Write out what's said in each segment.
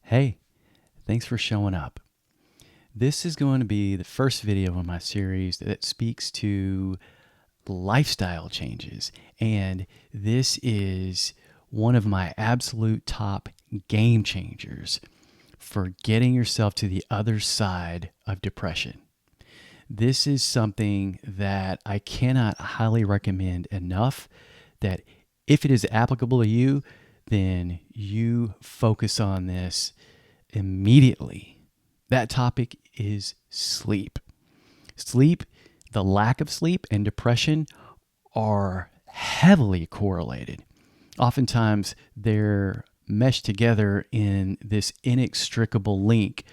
Hey, thanks for showing up. This is going to be the first video in my series that speaks to lifestyle changes. And this is one of my absolute top game changers for getting yourself to the other side of depression. This is something that I cannot highly recommend enough, that if it is applicable to you, then you focus on this immediately. That topic is sleep. Sleep, the lack of sleep, and depression are heavily correlated. Oftentimes, they're meshed together in this inextricable link.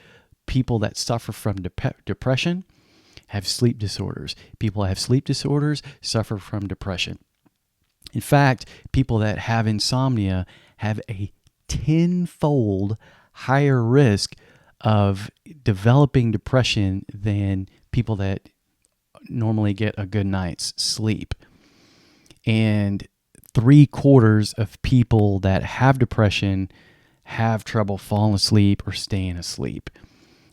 People that suffer from depression have sleep disorders. People that have sleep disorders suffer from depression. In fact, people that have insomnia have a tenfold higher risk of developing depression than people that normally get a good night's sleep. And 3/4 of people that have depression have trouble falling asleep or staying asleep.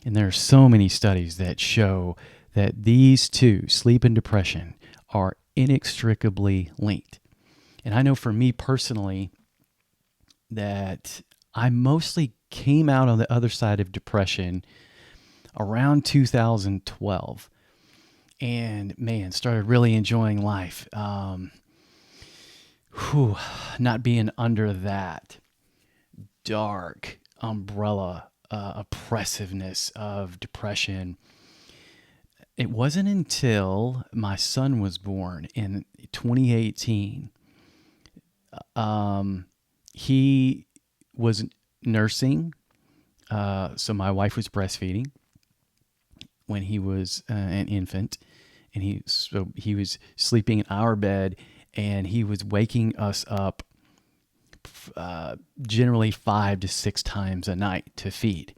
And there are so many studies that show that these two, sleep and depression, are inextricably linked. And I know for me personally that I mostly came out on the other side of depression around 2012, and man, started really enjoying life. Not being under that dark umbrella oppressiveness of depression. It wasn't until my son was born in 2018. He was nursing, so my wife was breastfeeding when he was an infant, and he was sleeping in our bed, and he was waking us up generally 5 to 6 times a night to feed.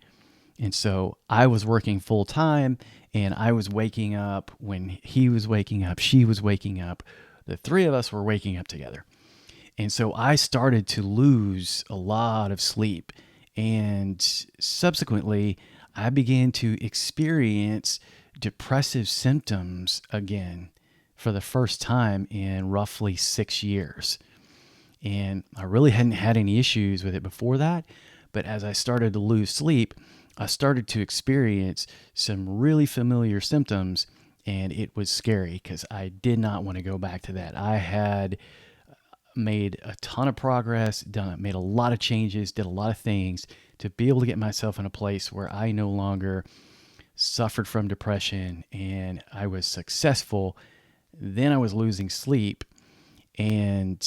And so I was working full time, and I was waking up when he was waking up, she was waking up. The three of us were waking up together. And so I started to lose a lot of sleep. And subsequently, I began to experience depressive symptoms again for the first time in roughly 6 years. And I really hadn't had any issues with it before that. But as I started to lose sleep, I started to experience some really familiar symptoms. And it was scary because I did not want to go back to that. I had made a ton of progress, made a lot of changes, did a lot of things to be able to get myself in a place where I no longer suffered from depression, and I was successful. Then I was losing sleep, and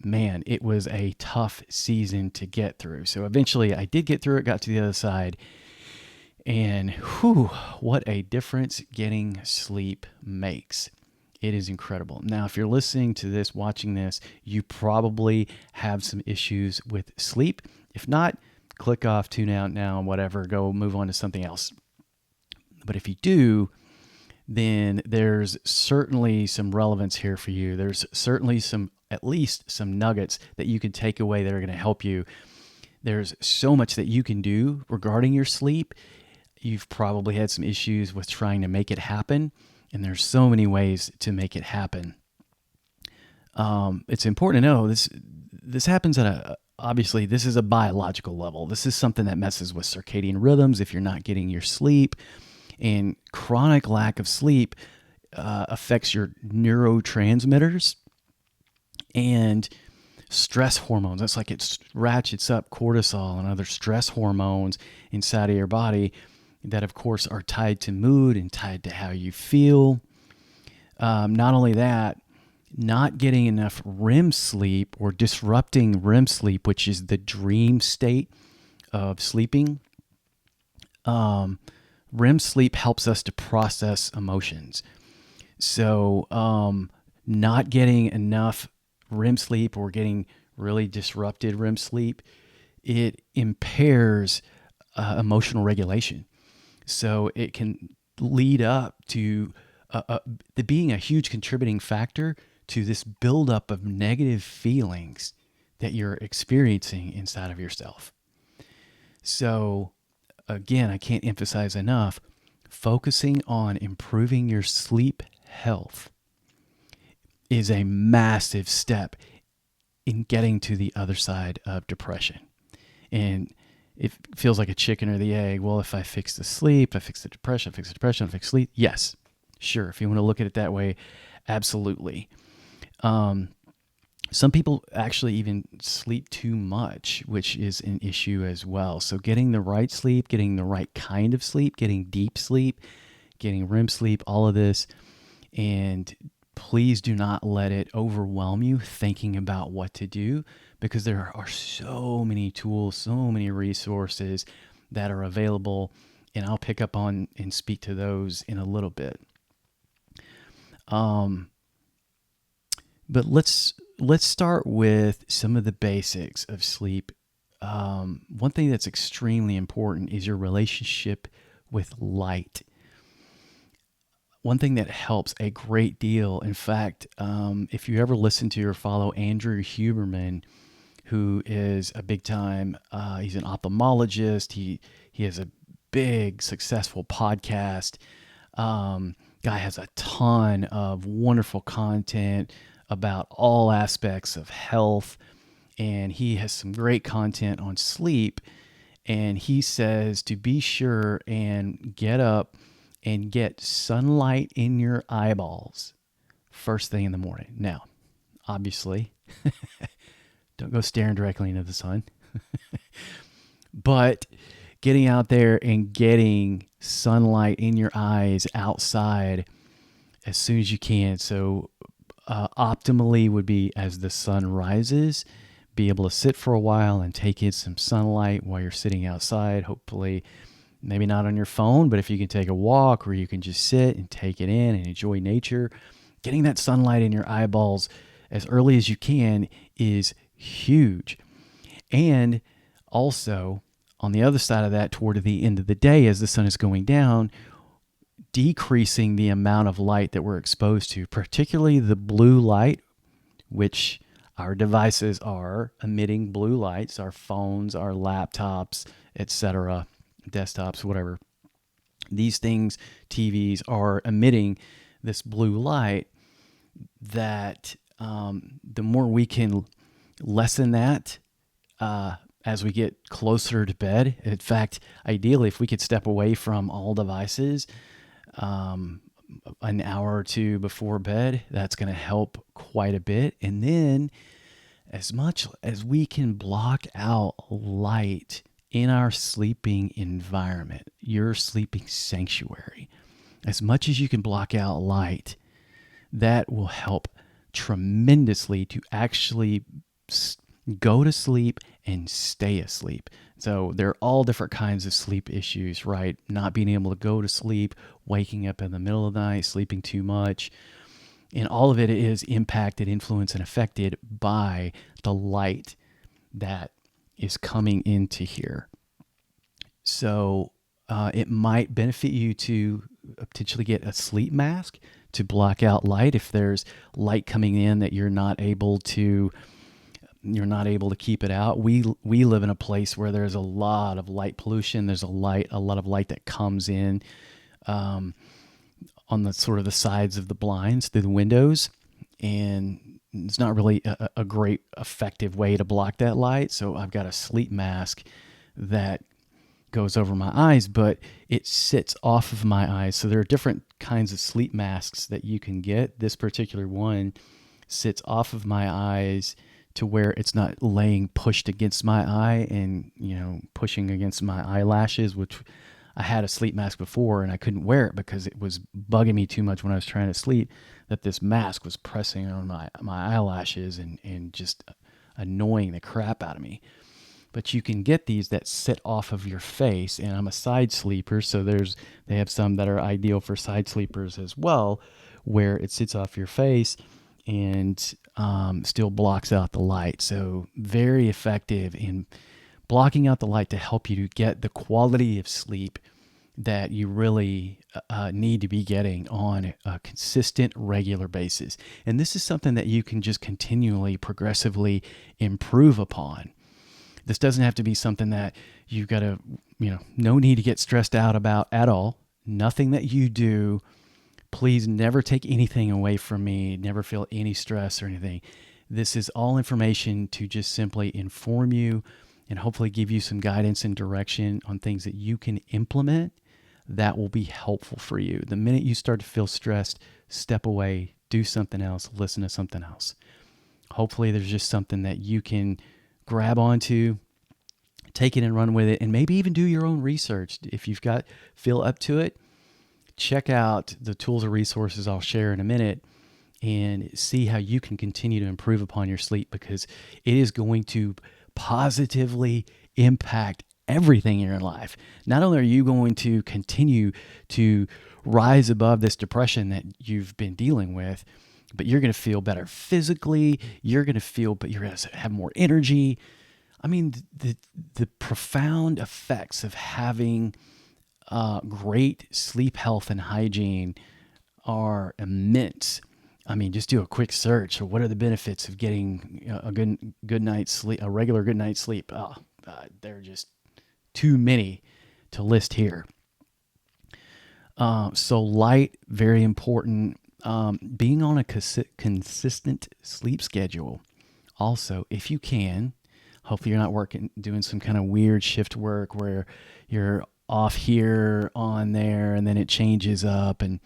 man, it was a tough season to get through. So eventually I did get through it, got to the other side, and what a difference getting sleep makes. It is incredible. Now, if you're listening to this, watching this, you probably have some issues with sleep. If not, click off, tune out now, whatever, go move on to something else. But if you do, then there's certainly some relevance here for you. There's certainly at least some nuggets that you can take away that are going to help you. There's so much that you can do regarding your sleep. You've probably had some issues with trying to make it happen. And there's so many ways to make it happen. It's important to know this happens obviously this is a biological level. This is something that messes with circadian rhythms if you're not getting your sleep. And chronic lack of sleep affects your neurotransmitters and stress hormones. That's like it ratchets up cortisol and other stress hormones inside of your body that, of course, are tied to mood and tied to how you feel. Not only that, not getting enough REM sleep or disrupting REM sleep, which is the dream state of sleeping. REM sleep helps us to process emotions. So not getting enough REM sleep or getting really disrupted REM sleep, it impairs emotional regulation. So it can lead up to being a huge contributing factor to this buildup of negative feelings that you're experiencing inside of yourself. So again, I can't emphasize enough, focusing on improving your sleep health is a massive step in getting to the other side of depression. And it feels like a chicken or the egg. Well, if I fix the sleep, I fix the depression, I fix sleep. Yes, sure. If you want to look at it that way, absolutely. Some people actually even sleep too much, which is an issue as well. So getting the right sleep, getting the right kind of sleep, getting deep sleep, getting REM sleep, all of this. And please do not let it overwhelm you thinking about what to do, because there are so many tools, so many resources that are available. And I'll pick up on and speak to those in a little bit. But let's start with some of the basics of sleep. One thing that's extremely important is your relationship with light. One thing that helps a great deal, in fact, if you ever listen to or follow Andrew Huberman, who is a big time, he's an ophthalmologist. He has a big successful podcast. Guy has a ton of wonderful content about all aspects of health, and he has some great content on sleep. And he says to be sure and get up and get sunlight in your eyeballs first thing in the morning. Now, obviously, don't go staring directly into the sun, but getting out there and getting sunlight in your eyes outside as soon as you can. So optimally would be as the sun rises, be able to sit for a while and take in some sunlight while you're sitting outside. Hopefully, maybe not on your phone, but if you can take a walk or you can just sit and take it in and enjoy nature, getting that sunlight in your eyeballs as early as you can is huge. And also, on the other side of that, toward the end of the day, as the sun is going down, decreasing the amount of light that we're exposed to, particularly the blue light, which our devices are emitting blue lights, our phones, our laptops, etc., desktops, whatever. These things, TVs, are emitting this blue light that the more we can lessen that as we get closer to bed. In fact, ideally, if we could step away from all devices an hour or two before bed, that's going to help quite a bit. And then as much as we can block out light in our sleeping environment, your sleeping sanctuary, as much as you can block out light, that will help tremendously to actually go to sleep and stay asleep. So there are all different kinds of sleep issues, right? Not being able to go to sleep, waking up in the middle of the night, sleeping too much. And all of it is impacted, influenced, and affected by the light that is coming into here. So it might benefit you to potentially get a sleep mask to block out light if there's light coming in that you're not able to keep it out. We live in a place where there's a lot of light pollution. There's a lot of light that comes in on the sort of the sides of the blinds through the windows, and it's not really a great effective way to block that light. So I've got a sleep mask that goes over my eyes, but it sits off of my eyes. So there are different kinds of sleep masks that you can get. This particular one sits off of my eyes to where it's not laying pushed against my eye and, pushing against my eyelashes, which I had a sleep mask before and I couldn't wear it because it was bugging me too much when I was trying to sleep, that this mask was pressing on my eyelashes and just annoying the crap out of me. But you can get these that sit off of your face, and I'm a side sleeper, so they have some that are ideal for side sleepers as well, where it sits off your face and still blocks out the light. So very effective in blocking out the light to help you to get the quality of sleep that you really need to be getting on a consistent, regular basis. And this is something that you can just continually, progressively improve upon. This doesn't have to be something that you've got to, no need to get stressed out about at all. Nothing that you do, please never take anything away from me. Never feel any stress or anything. This is all information to just simply inform you and hopefully give you some guidance and direction on things that you can implement that will be helpful for you. The minute you start to feel stressed, step away, do something else, listen to something else. Hopefully there's just something that you can grab onto, take it and run with it, and maybe even do your own research. If you've got, feel up to it, check out the tools or resources I'll share in a minute and see how you can continue to improve upon your sleep, because it is going to positively impact everything in your life. Not only are you going to continue to rise above this depression that you've been dealing with, but you're going to feel better physically. You're going to have more energy. I mean, the profound effects of having great sleep health and hygiene are immense. I mean, just do a quick search. What are the benefits of getting a good night's sleep, a regular good night's sleep? They're just too many to list here. So light, very important. Being on a consistent sleep schedule. Also, if you can, hopefully you're not doing some kind of weird shift work where you're off here, on there, and then it changes up and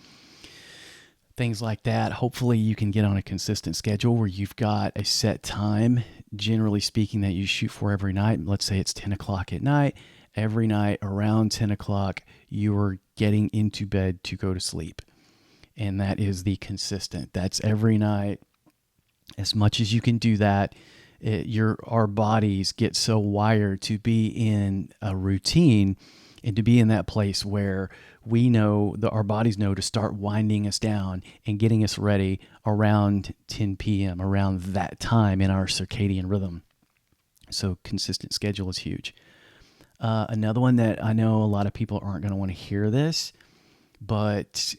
things like that. Hopefully you can get on a consistent schedule where you've got a set time, generally speaking, that you shoot for every night. Let's say it's 10 o'clock at night. Every night around 10 o'clock, you're getting into bed to go to sleep. And that is the consistent. That's every night. As much as you can do that, our bodies get so wired to be in a routine and to be in that place where we know our bodies know to start winding us down and getting us ready around 10 p.m., around that time in our circadian rhythm. So consistent schedule is huge. Another one that I know a lot of people aren't going to want to hear this, but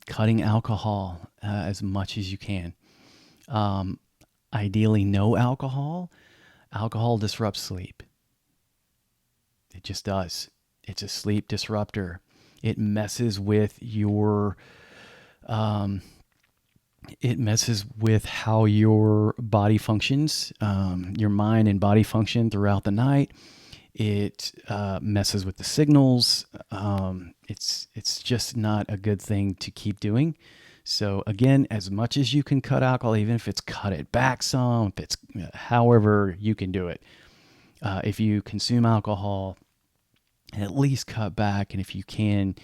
cutting alcohol as much as you can. Ideally, no alcohol. Alcohol disrupts sleep. It just does. It's a sleep disruptor. It messes with it messes with how your body functions, your mind and body function throughout the night. It messes with the signals. It's just not a good thing to keep doing. So again, as much as you can cut alcohol, even if it's cut it back some, if it's however you can do it. If you consume alcohol, at least cut back, and if you can,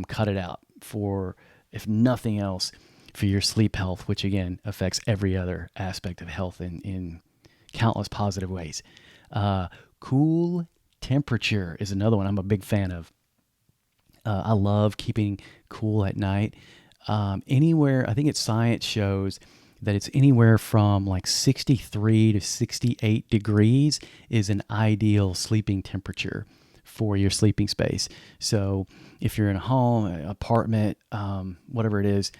cut it out for, if nothing else, for your sleep health, which again affects every other aspect of health in countless positive ways. Cool temperature is another one I'm a big fan of. I love keeping cool at night. Anywhere, I think it's science shows that it's anywhere from like 63 to 68 degrees is an ideal sleeping temperature for your sleeping space. So if you're in a home, an apartment, whatever it is,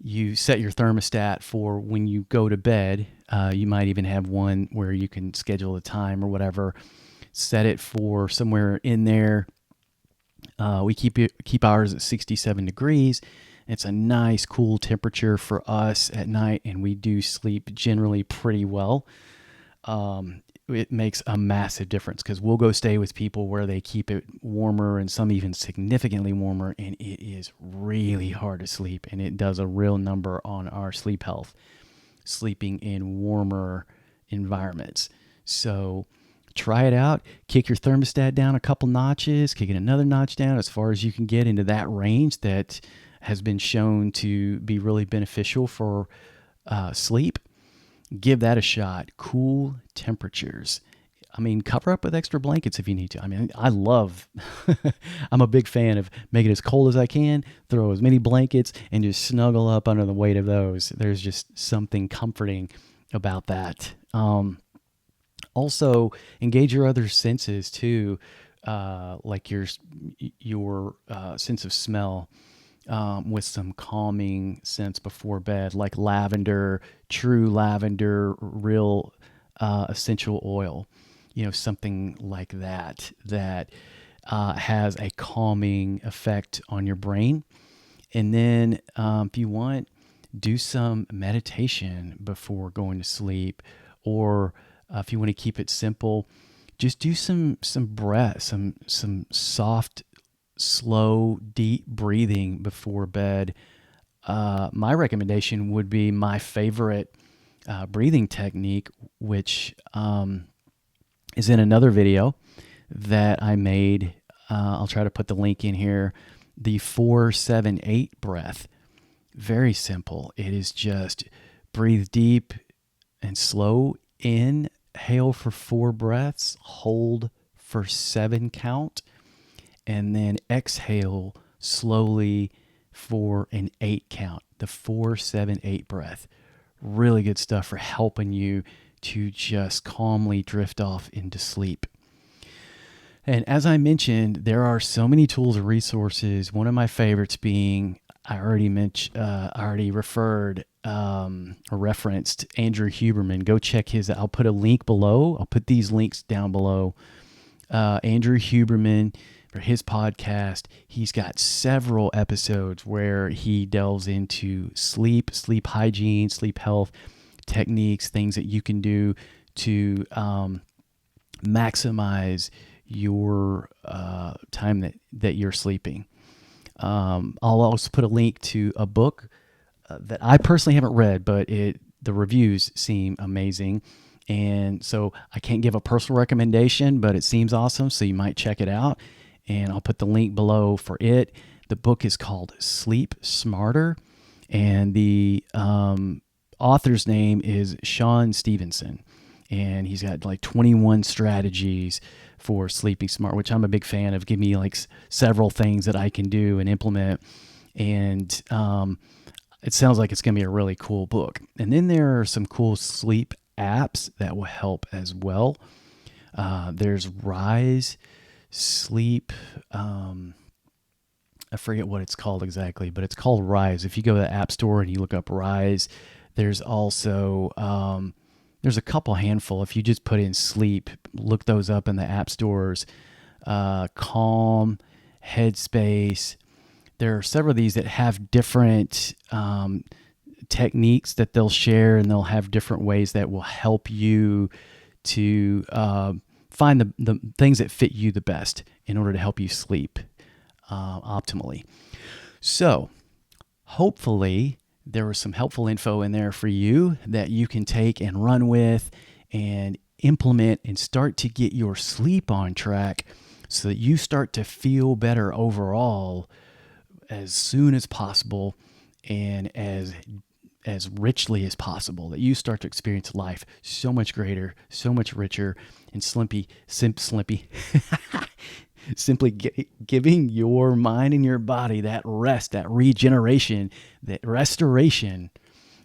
you set your thermostat for when you go to bed. You might even have one where you can schedule a time or whatever. Set it for somewhere in there. We keep ours at 67 degrees. It's a nice, cool temperature for us at night, and we do sleep generally pretty well. It makes a massive difference because we'll go stay with people where they keep it warmer and some even significantly warmer, and it is really hard to sleep, and it does a real number on our sleep health, sleeping in warmer environments. So try it out. Kick your thermostat down a couple notches, kick it another notch down as far as you can get into that range that has been shown to be really beneficial for sleep. Give that a shot. Cool temperatures. I mean, cover up with extra blankets if you need to. I mean, I'm a big fan of making it as cold as I can, throw as many blankets, and just snuggle up under the weight of those. There's just something comforting about that. Also, engage your other senses too, like your sense of smell. With some calming scents before bed, like lavender, true lavender, real essential oil. something like that has a calming effect on your brain. And then if you want, do some meditation before going to sleep, or if you want to keep it simple, just do some breath, some soft, slow, deep breathing before bed. My recommendation would be my favorite breathing technique, which is in another video that I made. I'll try to put the link in here. The 4-7-8 breath. Very simple. It is just breathe deep and slow. Inhale for 4 breaths. Hold for 7 count. And then exhale slowly for an 8 count. The 4-7-8 breath. Really good stuff for helping you to just calmly drift off into sleep. And as I mentioned, there are so many tools and resources. One of my favorites being, I already referred or referenced Andrew Huberman. Go check his. I'll put a link below. I'll put these links down below. Andrew Huberman, for his podcast, he's got several episodes where he delves into sleep hygiene, sleep health techniques, things that you can do to maximize your time that you're sleeping. I'll also put a link to a book that I personally haven't read, but the reviews seem amazing. And so I can't give a personal recommendation, but it seems awesome. So you might check it out. And I'll put the link below for it. The book is called Sleep Smarter. And the author's name is Sean Stevenson. And he's got like 21 strategies for sleeping smart, which I'm a big fan of. Give me like several things that I can do and implement. And it sounds like it's going to be a really cool book. And then there are some cool sleep apps that will help as well. There's Rise Sleep. I forget what it's called exactly, but it's called Rise. If you go to the App Store and you look up Rise, there's also there's a handful. If you just put in sleep, look those up in the app stores. Calm, Headspace. There are several of these that have different techniques that they'll share, and they'll have different ways that will help you to find the things that fit you the best in order to help you sleep optimally. So hopefully there was some helpful info in there for you that you can take and run with and implement and start to get your sleep on track so that you start to feel better overall as soon as possible and as richly as possible, that you start to experience life so much greater, so much richer, and simply giving your mind and your body that rest, that regeneration, that restoration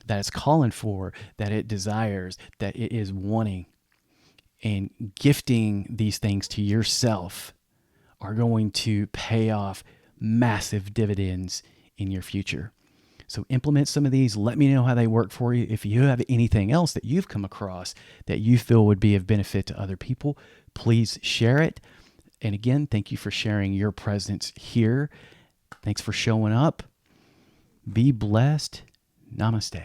that it's calling for, that it desires, that it is wanting. And gifting these things to yourself are going to pay off massive dividends in your future. So implement some of these. Let me know how they work for you. If you have anything else that you've come across that you feel would be of benefit to other people, please share it. And again, thank you for sharing your presence here. Thanks for showing up. Be blessed. Namaste.